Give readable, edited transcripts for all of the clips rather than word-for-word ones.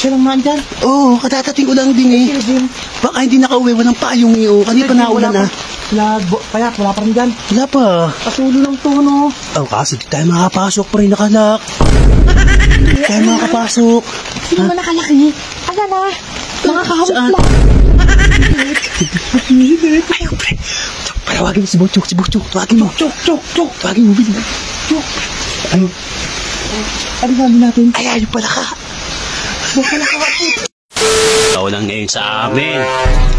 siya lang nandyan. Oo, kadatating ko lang din eh. Baka hindi nakauwi, walang payong iyo. Kanina pa naulan na. Kaya wala pa rin dyan. Wala pa. Kasulo lang to, no? Oh, kasi di tayo makapasok pa rin nakalak. Di tayo makapasok. Hindi naman nakalaki. Ayan na. Nakakahawak lang. Ayaw, pre. Tawagin mo si Butchok, Tawagin mo. Chok. Tawagin mo, bilis. Ayaw. Ano gagawin natin? Ayaw pala ka. Ikaw lang ngayon sa amin.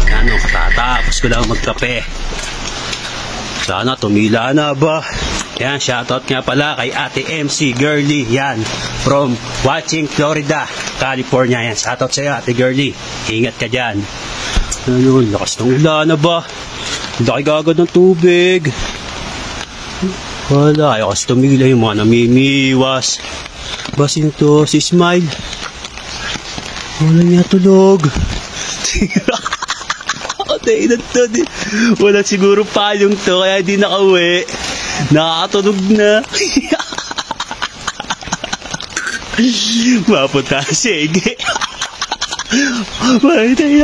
Ano, katatapos ko lang magkape. Sana tumila na ba? Yan, shoutout nga pala kay Ate MC Girly. Yan, from Watching Florida, California. Yan, shoutout sa'yo Ate Girly. Ingat ka dyan. Ano, lakas ng ulan na ba? Laki agad ng tubig. Wala, ayaw kasi tumila yung mga namimiwas. Basin to, si Smile. Wala niya tulog. Wala siguro payong to, kaya hindi nakauwi. Nakakatulog na. Mapunta ang sige.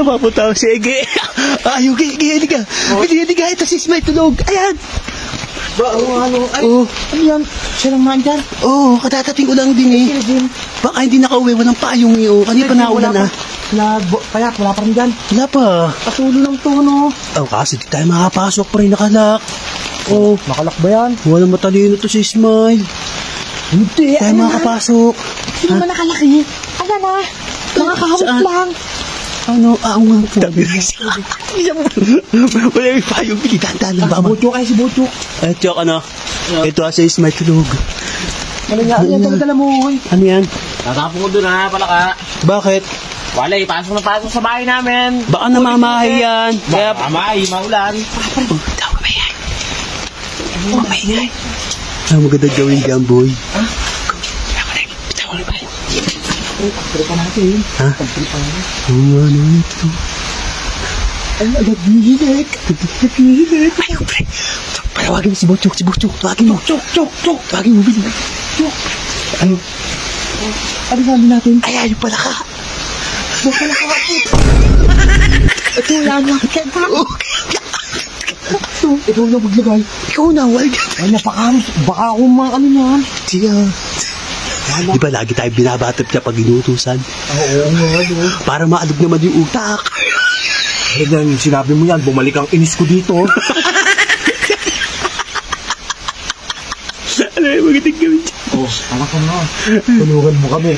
Mapunta ang sige. Ayaw, hindi ka. Ito si Smile tulog. Ayan. Ano yan? Siya lang nandyan. Oo, kadatating ko lang din eh. Baka hindi nakauwi, walang payong iyo. Kanina pa naulan na. Kaya wala pa rin dyan. Wala pa. Kasulo lang to, no? Oh, kasi di tayo makapasok pa rin nakalak. Oh, nakalak ba yan? Walang matalino to si Smile. Hindi, tayo makapasok. Hindi naman nakalaki. Ayan na. Nakakahawak lang. Ano? Nga po. Wala yung payong pinitandaan ng mama. Butchok ay si Butchok. Chok, ano? Ito asa is my tulog. Ano yan talaga mo, hoy? Ano yan? Natapon ko doon ha, pala ka. Bakit? Wala, pasok na pasok sa bahay namin. Baka namamahay yan. Kaya mamahay, maulan. Tawag ba yan? Mamahingay. Ang maganda gawin dyan, boy. Ha? Tawag ba yan? Pagpili pa natin. Ha? Pagpili pa natin. Ano ito? Ay, naghihilik. Ayaw, pre. Tawagin mo si Butchok, Tawagin mo. Chok. Tawagin mo, bilis. Ano? Ano gagawin natin? Ayaw pala ka. Ito yan. Ito na maglagay. Ikaw na, wala. Ay, napakaros. Baka akong mga ano yan. Siya. Di ba lagi tayo binabatip niya pag inutusan? Oo nga. Para maalog naman yung utak. Eh, ganyan, sinabi mo yan, bumalik ang inis ko dito. Ano yung magandang gawin dyan? Oh, anak ko na. Tulungan mo kami.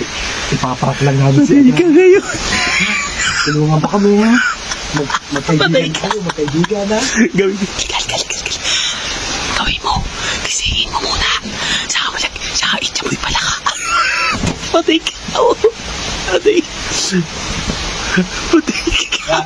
Ipaparak lang namin siya. Hindi ka ngayon. Tulungan pa kami, ha? Magkaibigan kayo, magkaibigan, ha? Gawin mo. Gawin mo. Gisingin mo muna. Saka itsamoy pala ka. Patay ka. Patay ka.